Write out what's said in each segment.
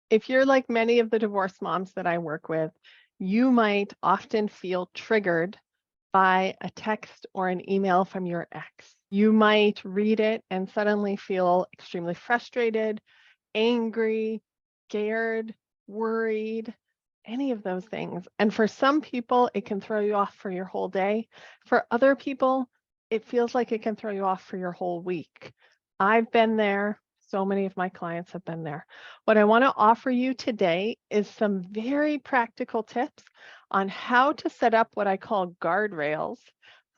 If you're like many of the divorced moms that I work with, you might often feel triggered by a text or an email from your ex. You might read it and suddenly feel extremely frustrated, angry, scared, worried, any of those things. And for some people, it can throw you off for your whole day. For other people, it feels like it can throw you off for your whole week. I've been there. So many of my clients have been there. What I want to offer you today is some very practical tips on how to set up what I call guardrails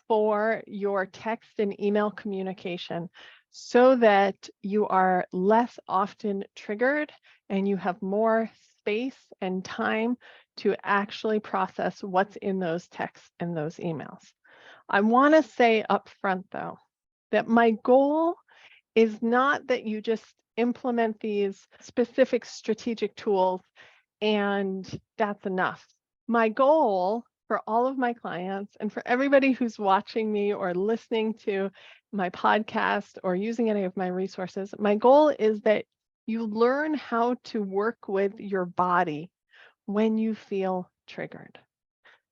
for your text and email communication so that you are less often triggered and you have more space and time to actually process what's in those texts and those emails. I want to say up front, though, that my goal is not that you just implement these specific strategic tools and that's enough. My goal for all of my clients and for everybody who's watching me or listening to my podcast or using any of my resources, my goal is that you learn how to work with your body when you feel triggered.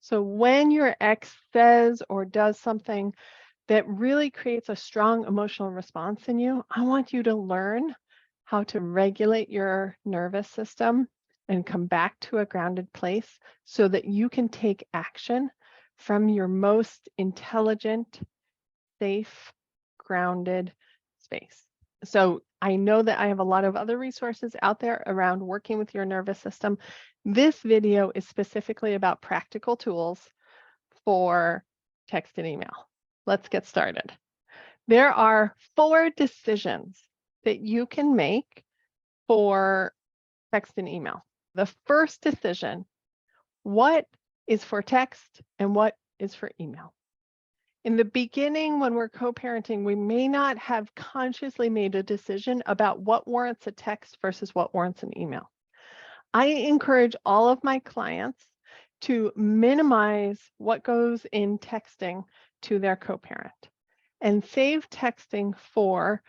So when your ex says or does something that really creates a strong emotional response in you, I want you to learn how to regulate your nervous system and come back to a grounded place so that you can take action from your most intelligent, safe, grounded space. So I know that I have a lot of other resources out there around working with your nervous system. This video is specifically about practical tools for text and email. Let's get started. There are 4 decisions that you can make for text and email. The first decision, what is for text and what is for email? In the beginning, when we're co-parenting, we may not have consciously made a decision about what warrants a text versus what warrants an email. I encourage all of my clients to minimize what goes in texting to their co-parent and save texting for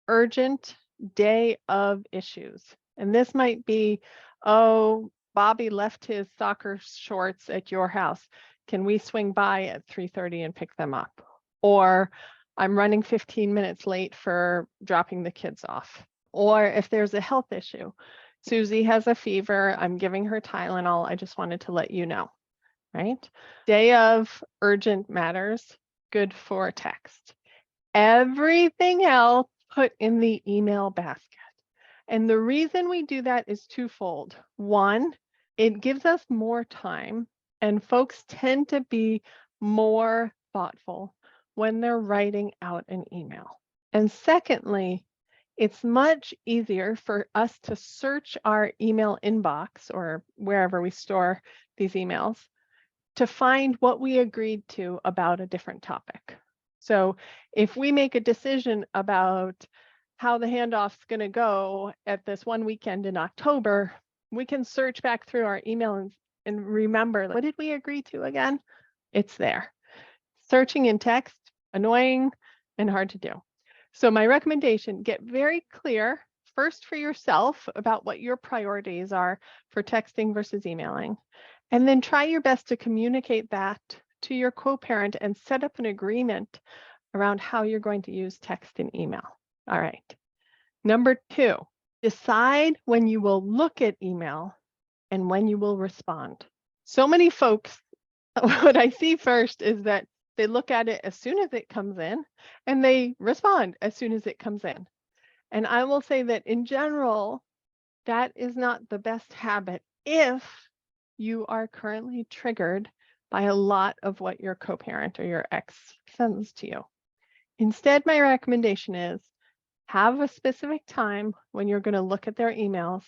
urgent day of issues. And this might be, oh, Bobby left his soccer shorts at your house. Can we swing by at 3:30 and pick them up? Or I'm running 15 minutes late for dropping the kids off. Or if there's a health issue, Susie has a fever, I'm giving her Tylenol, I just wanted to let you know, right? Day of urgent matters, good for text. Everything else put in the email basket. And the reason we do that is twofold. One, it gives us more time, and folks tend to be more thoughtful when they're writing out an email. And secondly, it's much easier for us to search our email inbox or wherever we store these emails to find what we agreed to about a different topic. So if we make a decision about how the handoff's going to go at this one weekend in October, we can search back through our email and remember, what did we agree to again? It's there. Searching in text, annoying and hard to do. So my recommendation, get very clear first for yourself about what your priorities are for texting versus emailing, and then try your best to communicate that to your co-parent and set up an agreement around how you're going to use text and email. All right. Number 2, decide when you will look at email and when you will respond. So many folks, what I see first is that they look at it as soon as it comes in and they respond as soon as it comes in. And I will say that in general, that is not the best habit if you are currently triggered by a lot of what your co-parent or your ex sends to you. Instead, my recommendation is have a specific time when you're going to look at their emails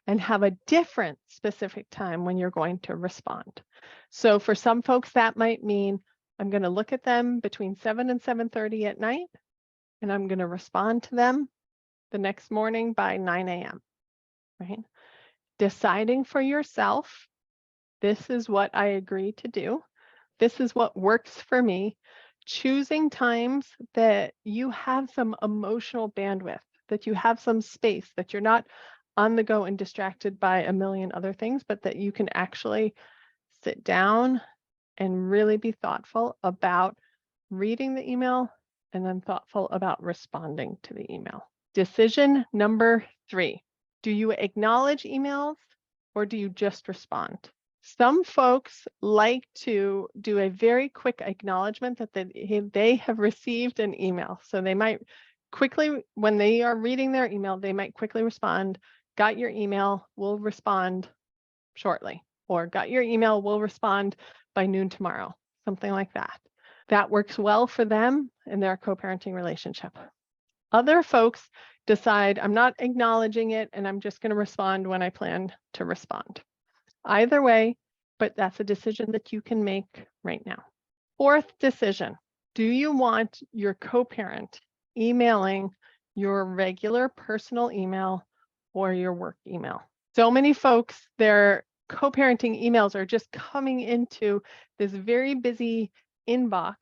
and have a different specific time when you're going to respond. So for some folks, that might mean I'm going to look at them between 7 and 7:30 at night, and I'm going to respond to them the next morning by 9 a.m., right? Deciding for yourself, this is what I agree to do. This is what works for me. Choosing times that you have some emotional bandwidth, that you have some space, that you're not on the go and distracted by a million other things, but that you can actually sit down and really be thoughtful about reading the email and then thoughtful about responding to the email. Decision number 3, do you acknowledge emails or do you just respond? Some folks like to do a very quick acknowledgement that they have received an email. So they might quickly, when they are reading their email, they might quickly respond, got your email, will respond shortly, or got your email, will respond by noon tomorrow, something like that. That works well for them in their co-parenting relationship. Other folks decide, I'm not acknowledging it and I'm just going to respond when I plan to respond. Either way, but that's a decision that you can make right now. 4th decision, do you want your co-parent emailing your regular personal email or your work email? So many folks, their co-parenting emails are just coming into this very busy inbox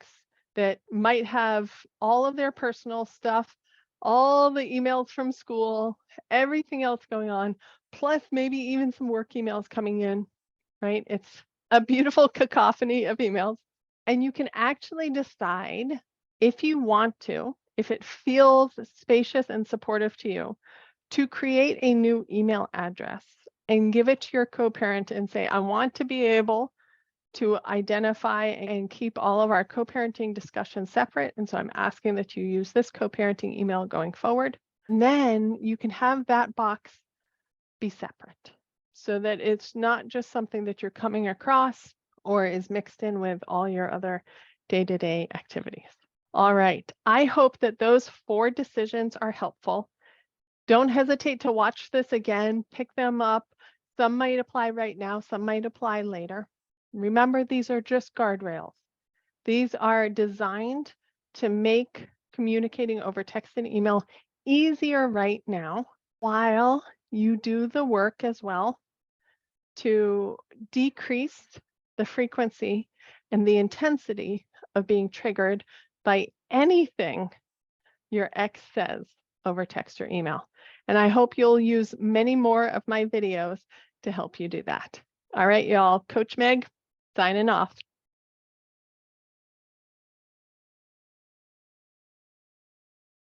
that might have all of their personal stuff, all the emails from school, everything else going on, plus maybe even some work emails coming in, right? It's a beautiful cacophony of emails. And you can actually decide if you want to, if it feels spacious and supportive to you, to create a new email address and give it to your co-parent and say, I want to be able to identify and keep all of our co-parenting discussions separate. And so I'm asking that you use this co-parenting email going forward. And then you can have that box be separate so that it's not just something that you're coming across or is mixed in with all your other day-to-day activities. All right, I hope that those 4 decisions are helpful. Don't hesitate to watch this again, pick them up. Some might apply right now, some might apply later. Remember, these are just guardrails. These are designed to make communicating over text and email easier right now, while you do the work as well to decrease the frequency and the intensity of being triggered by anything your ex says over text or email. And I hope you'll use many more of my videos to help you do that. All right, y'all, Coach Meg, signing off.